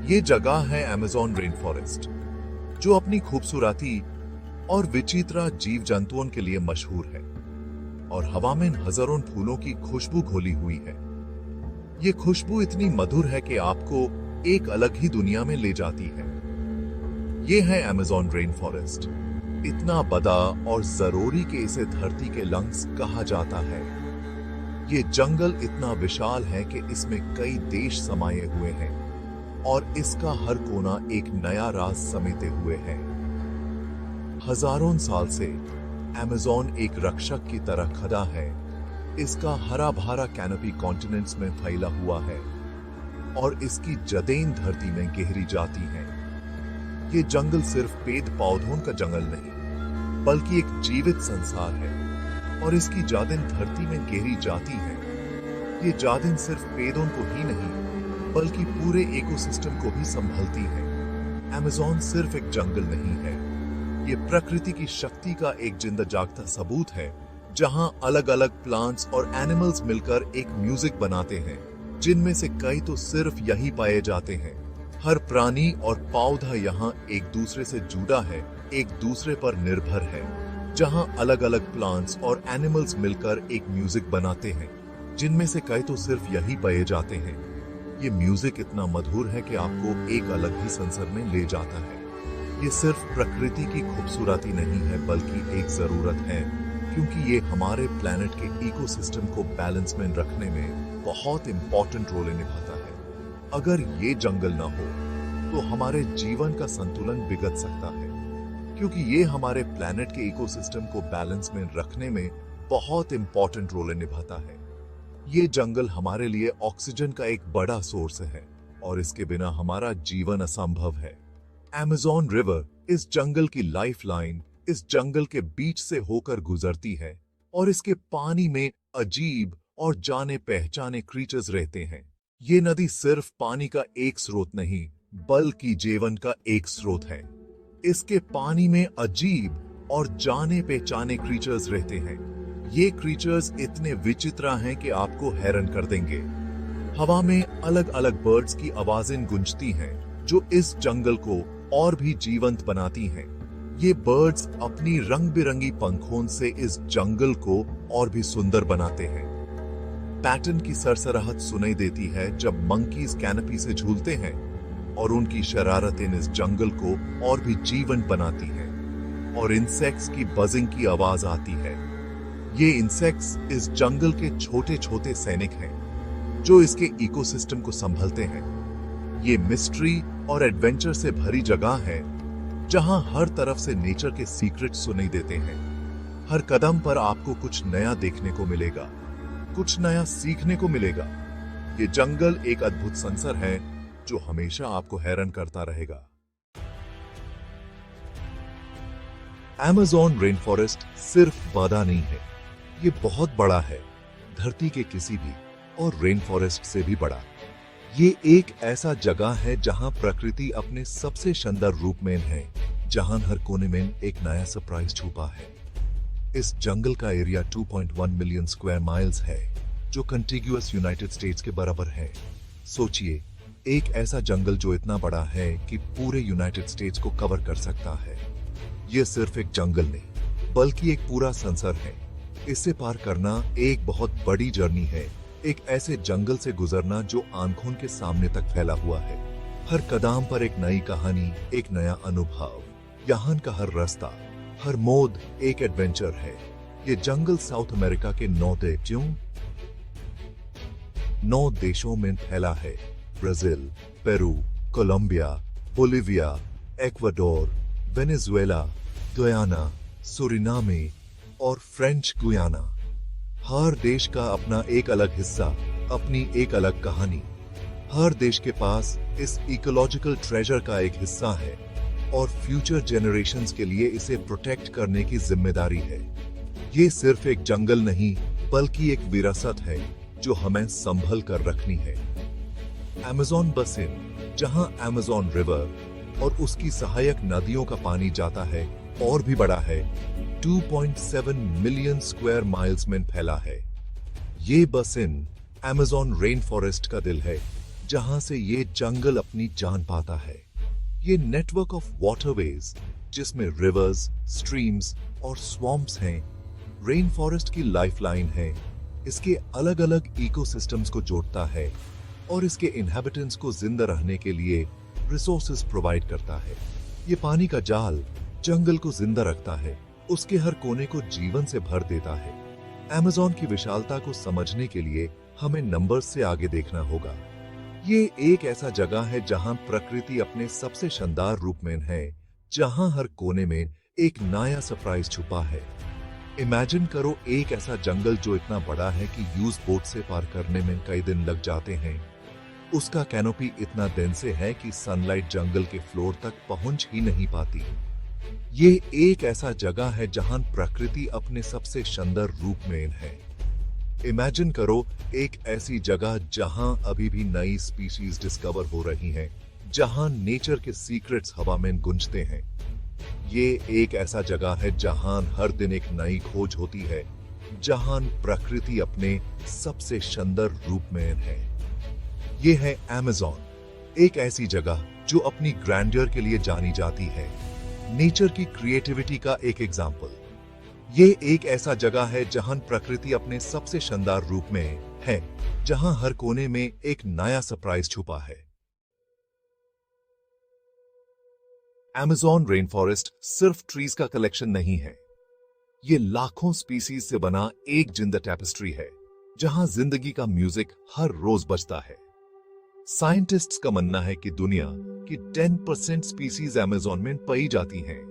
ये जगह है अमेज़न रेन फॉरेस्ट, जो अपनी खूबसूरती और विचित्र जीव जंतुओं के लिए मशहूर है और हवा में हजारों फूलों की खुशबू घोली हुई है। ये खुशबू इतनी मधुर है कि आपको एक अलग ही दुनिया में ले जाती है। ये है अमेज़न रेन फॉरेस्ट, इतना बड़ा और जरूरी कि इसे धरती के लंग्स कहा जाता है। ये जंगल इतना विशाल है कि इसमें कई देश समाये हुए हैं और इसका हर कोना एक नया राज समेटे हुए है। हजारों साल से अमेज़न एक रक्षक की तरह खड़ा है। इसका हरा भरा कैनोपी कॉन्टिनेंट्स में फैला हुआ है और इसकी जड़ें धरती में गहरी जाती हैं। ये जंगल सिर्फ पेड़ पौधों का जंगल नहीं, बल्कि एक जीवित संसार है और इसकी जड़ें धरती में गहरी जाती हैं। ये जड़ें सिर्फ पेड़ों को ही नहीं, बल्कि पूरे इकोसिस्टम को भी संभालती हैं। अमेज़न सिर्फ एक जंगल नहीं है, ये प्रकृति की शक्ति का एक जिंदा जागता सबूत है, जहां अलग अलग प्लांट्स और एनिमल्स मिलकर एक म्यूजिक बनाते हैं, जिनमें से कई तो सिर्फ यही पाए जाते हैं। हर प्राणी और पौधा यहाँ एक दूसरे से जुड़ा है, एक दूसरे पर निर्भर है। जहां अलग अलग प्लांट्स और एनिमल्स मिलकर एक म्यूजिक बनाते हैं, जिनमें से कई तो सिर्फ यही पाए जाते हैं। ये म्यूजिक इतना मधुर है कि आपको एक अलग ही संसार में ले जाता है। ये सिर्फ प्रकृति की खूबसूरती नहीं है, बल्कि एक जरूरत है, क्योंकि ये हमारे प्लैनेट के इकोसिस्टम को बैलेंस में रखने में बहुत इंपॉर्टेंट रोल निभाता है। अगर ये जंगल ना हो तो हमारे जीवन का संतुलन बिगड़ सकता है, क्योंकि ये हमारे प्लैनेट के इकोसिस्टम को बैलेंस में रखने में बहुत इंपॉर्टेंट रोल निभाता है। ये जंगल हमारे लिए ऑक्सीजन का एक बड़ा सोर्स है और इसके बिना हमारा जीवन असंभव है। अमेज़न रिवर इस जंगल की लाइफलाइन इस जंगल के बीच से होकर गुजरती है और इसके पानी में अजीब और जाने पहचाने क्रीचर्स रहते हैं। ये नदी सिर्फ पानी का एक स्रोत नहीं, बल्कि जीवन का एक स्रोत है। इसके पानी में अजीब और जाने पहचाने क्रीचर्स रहते हैं। ये क्रीचर्स इतने विचित्र हैं कि आपको हैरान कर देंगे। हवा में अलग अलग बर्ड्स की आवाजें गूंजती हैं, जो इस जंगल को और भी जीवंत बनाती हैं। ये बर्ड्स अपनी रंग बिरंगी पंखों से इस जंगल को और भी सुंदर बनाते हैं। पैटर्न की सरसराहट सुनाई देती है जब मंकीज कैनोपी से झूलते हैं और उनकी शरारतें इस जंगल को और भी जीवंत बनाती हैं। और इंसेक्ट्स की बजिंग की आवाज आती है। ये इंसेक्ट्स इस जंगल के छोटे छोटे सैनिक हैं, जो इसके इकोसिस्टम को संभालते हैं। ये मिस्ट्री और एडवेंचर से भरी जगह है, जहां हर तरफ से नेचर के सीक्रेट सुनाई देते हैं। हर कदम पर आपको कुछ नया देखने को मिलेगा, कुछ नया सीखने को मिलेगा। ये जंगल एक अद्भुत संसार है, जो हमेशा आपको हैरान करता रहेगा। अमेज़न रेन फॉरेस्ट सिर्फ बड़ा नहीं है, ये बहुत बड़ा है, धरती के किसी भी और रेन फॉरेस्ट से भी बड़ा। ये एक ऐसा जगह है जहां प्रकृति अपने सबसे शानदार रूप में है, जहां हर कोने में एक नया सरप्राइज छुपा है। इस जंगल का एरिया 2.1 मिलियन स्क्वायर माइल्स है, जो कंटिग्यूअस यूनाइटेड स्टेट्स के बराबर है। सोचिए, एक ऐसा जंगल जो इतना बड़ा है कि पूरे यूनाइटेड स्टेट्स को कवर कर सकता है। यह सिर्फ एक जंगल नहीं, बल्कि एक पूरा संसार है। इसे पार करना एक बहुत बड़ी जर्नी है, एक ऐसे जंगल से गुजरना जो आंखों के सामने तक फैला हुआ है। हर कदम पर एक नई कहानी, एक नया अनुभव। यहाँ का हर रास्ता, हर मोड़ एक एडवेंचर है। ये जंगल साउथ अमेरिका के 9 देशों में फैला है। Brazil, Peru, Colombia, Bolivia, Ecuador, Venezuela, Guyana, Suriname और फ्रेंच गुयाना। हर देश का अपना एक अलग हिस्सा, अपनी एक अलग कहानी। हर देश के पास इस इकोलॉजिकल ट्रेजर का एक हिस्सा है और फ्यूचर जनरेशंस के लिए इसे प्रोटेक्ट करने की जिम्मेदारी है। ये सिर्फ एक जंगल नहीं, बल्कि एक विरासत है जो हमें संभल कर रखनी है। अमेज़न बेसिन, जहां अमेज़न रिवर और उसकी सहायक नदियों का पानी जाता है, और भी बड़ा है, 2.7 मिलियन स्क्वायर माइल्स में फैला है। ये बेसिन अमेज़न रेन फॉरेस्ट का दिल है, जहां से ये जंगल अपनी जान पाता है। ये नेटवर्क ऑफ वाटरवेज जिसमें रिवर्स, स्ट्रीम्स और स्वॉम्प्स हैं, रेन फॉरेस्ट की लाइफलाइन है। इसके अलग अलग इकोसिस्टम्स को जोड़ता है और इसके इनहैबिटेंट्स को जिंदा रहने के लिए रिसोर्सेज प्रोवाइड करता है। ये पानी का जाल जंगल को जिंदा रखता है, उसके हर कोने को जीवन से भर देता है। अमेज़न की विशालता को समझने के लिए हमें नंबर्स से आगे देखना होगा। ये एक ऐसा जगह है जहां प्रकृति अपने सबसे शानदार रूप में है, जहां हर कोने में एक नया सरप्राइज छुपा है। इमेजिन करो एक ऐसा जंगल जो इतना बड़ा है कि यूज बोट से पार करने में कई दिन लग जाते हैं। उसका कैनोपी इतना डेंस है कि सनलाइट जंगल के फ्लोर तक पहुंच ही नहीं पाती। ये एक ऐसा जगह है जहां प्रकृति अपने सबसे शानदार रूप में है। इमेजिन करो एक ऐसी जगह जहां अभी भी नई स्पीशीज डिस्कवर हो रही हैं, जहां नेचर के सीक्रेट्स हवा में गूंजते हैं। ये एक ऐसा जगह है जहां हर दिन एक नई खोज होती है, जहां प्रकृति अपने सबसे शानदार रूप में है। ये है अमेज़न, एक ऐसी जगह जो अपनी ग्रैंडियर के लिए जानी जाती है, नेचर की क्रिएटिविटी का एक एग्जाम्पल। ये एक ऐसा जगह है जहां प्रकृति अपने सबसे शानदार रूप में है, जहां हर कोने में एक नया सरप्राइज छुपा है। अमेज़न रेन फॉरेस्ट सिर्फ ट्रीज का कलेक्शन नहीं है, ये लाखों स्पीसीज से बना एक जिंदा टैपेस्ट्री है, जहां जिंदगी का म्यूजिक हर रोज बजता है। साइंटिस्ट्स का मानना है कि दुनिया की 10% स्पीसीज अमेज़न में पाई जाती हैं,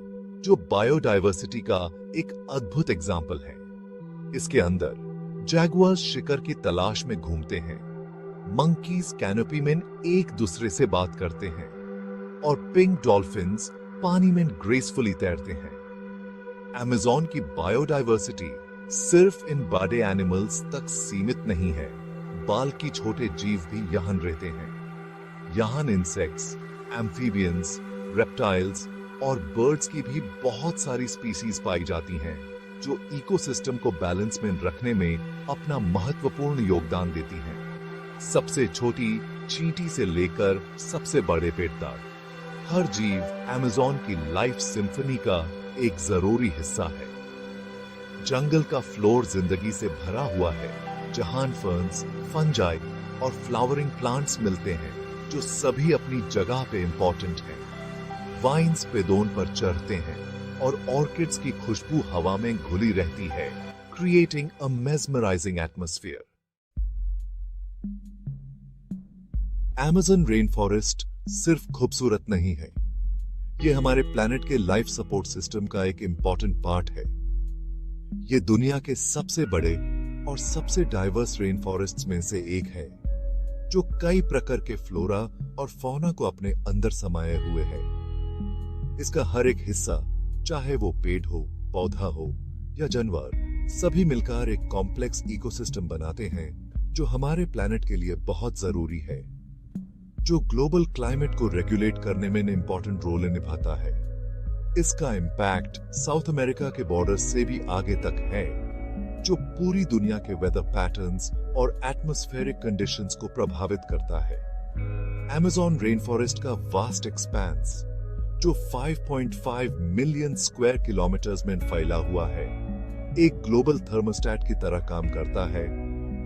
जो बायोडायवर्सिटी का एक अद्भुत एग्जाम्पल है। इसके अंदर जैगुआर्स शिकार की तलाश में घूमते हैं, मंकीज कैनोपी में एक दूसरे से बात करते हैं और पिंक डॉल्फिन्स पानी में ग्रेसफुली तैरते हैं। अमेज़न की बायोडायवर्सिटी सिर्फ इन बड़े एनिमल्स तक सीमित नहीं है, बल्कि छोटे जीव भी यहाँ रहते हैं। यहाँ इंसेक्ट्स, एम्फीबियंस, रेप्टाइल्स और बर्ड्स की भी बहुत सारी स्पीसीज पाई जाती हैं, जो इकोसिस्टम को बैलेंस में रखने में अपना महत्वपूर्ण योगदान देती हैं। सबसे छोटी चींटी से लेकर सबसे बड़े पेटदार, हर जीव अमेज़न की लाइफ सिम्फनी का एक जरूरी हिस्सा है। जंगल का फ्लोर जिंदगी से भरा हुआ है, जहां फर्न्स, फंजाई और फ्लावरिंग प्लांट्स मिलते हैं, जो सभी अपनी जगह पे इंपॉर्टेंट हैं। वाइन्स पेदोन पर चढ़ते हैं और ऑर्किड्स की खुशबू हवा में घुली रहती है, creating a mesmerising atmosphere. Amazon rain forest सिर्फ खूबसूरत नहीं है, ये हमारे प्लैनेट के लाइफ सपोर्ट सिस्टम का एक इंपॉर्टेंट पार्ट है। ये दुनिया के सबसे बड़े और सबसे डाइवर्स रेन फॉरेस्ट्स में से एक है, जो कई प्रकार के फ्लोरा और फौना को अपने अंदर समाये हुए है। इसका हर एक हिस्सा, चाहे वो पेड़ हो, पौधा हो या जानवर, सभी मिलकर एक कॉम्प्लेक्स इकोसिस्टम बनाते हैं, जो हमारे प्लैनेट के लिए बहुत जरूरी है, जो ग्लोबल क्लाइमेट को रेगुलेट करने में इंपॉर्टेंट रोल निभाता है। इसका इम्पैक्ट साउथ अमेरिका के बॉर्डर से भी आगे तक है, जो पूरी दुनिया के वेदर पैटर्न्स और एटमॉस्फेरिक कंडीशंस को प्रभावित करता है। अमेज़न रेन फॉरेस्ट का वास्ट एक्सपेंस, जो 5.5 मिलियन स्क्वायर किलोमीटर्स में फैला हुआ है, एक ग्लोबल थर्मोस्टेट की तरह काम करता है,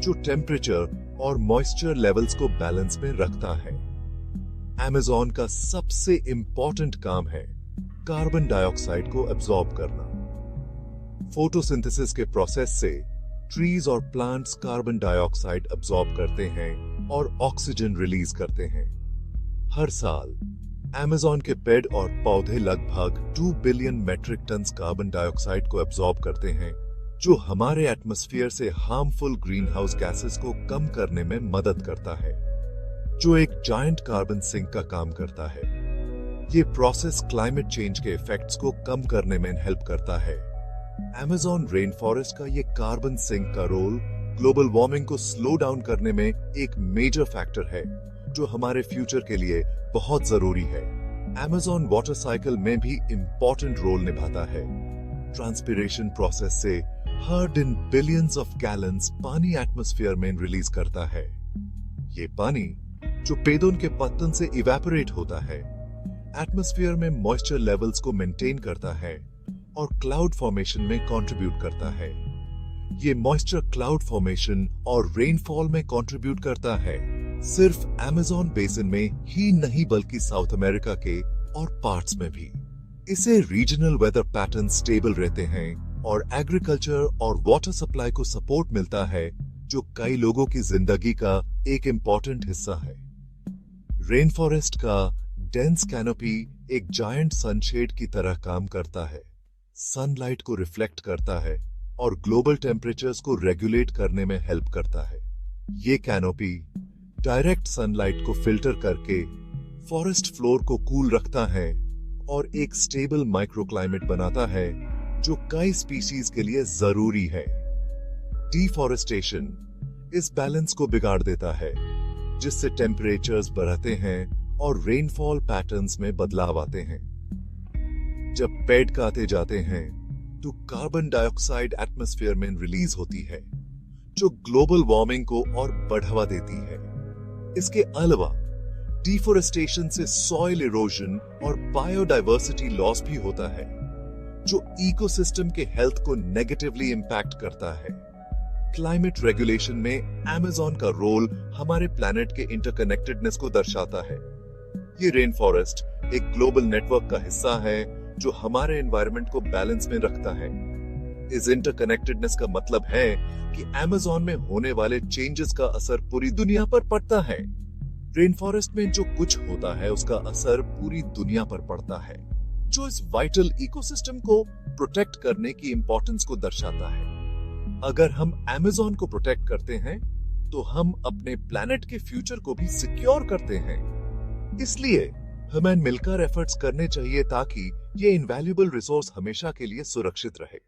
जो टेम्परेचर और मॉइस्चर लेवल्स को बैलेंस में रखता है। अमेज़न का सबसे इंपॉर्टेंट काम है कार्बन डाइऑक्साइड को एब्जॉर्ब करना। फोटोसिंथेसिस के प्रोसेस से ट्रीज और प्लांट्स कार्बन डाइऑक्साइड एब्जॉर्ब करते हैं और ऑक्सीजन रिलीज करते हैं। हर साल अमेज़न के पेड़ और पौधे लगभग 2 billion metric ton carbon dioxide को एब्जॉर्ब करते हैं, जो हमारे एटमॉस्फेयर से हार्मफुल ग्रीन हाउस गैसेस को कम करने में मदद करता है, जो एक जायंट कार्बन सिंक का काम करता है। ये प्रोसेस क्लाइमेट चेंज के इफेक्ट्स को कम करने में हेल्प करता है। अमेज़न रेन फॉरेस्ट का ये कार्बन सिंक का रोल ग्लोबल वार्मिंग को स्लो डाउन करने में एक मेजर फैक्टर है, जो हमारे फ्यूचर के लिए बहुत जरूरी है। अमेज़न वाटर साइकिल में भी इंपॉर्टेंट रोल निभाता है। ट्रांसपिरेशन प्रोसेस से हर दिन बिलियंस ऑफ गैलन्स पानी एटमॉस्फेयर में रिलीज करता है। ये पानी जो पेड़ों के पत्तन से इवेपोरेट होता है, एटमॉस्फेयर में मॉइस्चर लेवल्स को मेंटेन करता है और क्लाउड फॉर्मेशन में कंट्रीब्यूट करता है। ये मॉइस्चर क्लाउड फॉर्मेशन और रेनफॉल में कंट्रीब्यूट करता है, सिर्फ अमेज़न बेसिन में ही नहीं बल्कि साउथ अमेरिका के और पार्ट्स में भी। इसे रीजनल वेदर पैटर्न स्टेबल रहते हैं और एग्रीकल्चर और वाटर सप्लाई को सपोर्ट मिलता है, जो कई लोगों की जिंदगी का एक इम्पोर्टेंट हिस्सा है। रेन फॉरेस्ट का डेंस कैनोपी एक जायंट सनशेड की तरह काम करता है, सनलाइट को रिफ्लेक्ट करता है और ग्लोबल टेम्परेचर्स को रेगुलेट करने में हेल्प करता है। ये कैनोपी डायरेक्ट सनलाइट को फिल्टर करके फॉरेस्ट फ्लोर को कूल रखता है और एक स्टेबल माइक्रोक्लाइमेट बनाता है, जो कई स्पीशीज के लिए जरूरी है। डिफॉरेस्टेशन इस बैलेंस को बिगाड़ देता है, जिससे टेम्परेचर्स बढ़ते हैं और रेनफॉल पैटर्न्स में बदलाव आते हैं। जब पेड़ काटे जाते हैं तो कार्बन डाइऑक्साइड एटमॉस्फेयर में रिलीज होती है, जो ग्लोबल वार्मिंग को और बढ़ावा देती है। इसके अलावा डिफॉरेस्टेशन से सॉइल इरोजन और बायोडायवर्सिटी लॉस भी होता है, जो इकोसिस्टम के हेल्थ को नेगेटिवली इंपैक्ट करता है। क्लाइमेट रेगुलेशन में अमेज़न का रोल हमारे प्लैनेट के इंटरकनेक्टेडनेस को दर्शाता है। ये रेन फॉरेस्ट एक ग्लोबल नेटवर्क का हिस्सा है, जो हमारे एनवायरनमेंट को बैलेंस में रखता है। इस इंटरकनेक्टेडनेस का मतलब है कि अमेज़न में होने वाले चेंजेस का असर पूरी दुनिया पर पड़ता है। रेन फॉरेस्ट में जो कुछ होता है उसका असर पूरी दुनिया पर पड़ता है, जो इस वाइटल इकोसिस्टम को प्रोटेक्ट करने की इंपॉर्टेंस को दर्शाता है। अगर हम अमेज़न को प्रोटेक्ट करते हैं तो हम अपने प्लैनेट के फ्यूचर को भी सिक्योर करते हैं। इसलिए हमें मिलकर एफर्ट्स करने चाहिए ताकि ये इनवैल्यूएबल रिसोर्स हमेशा के लिए सुरक्षित रहे।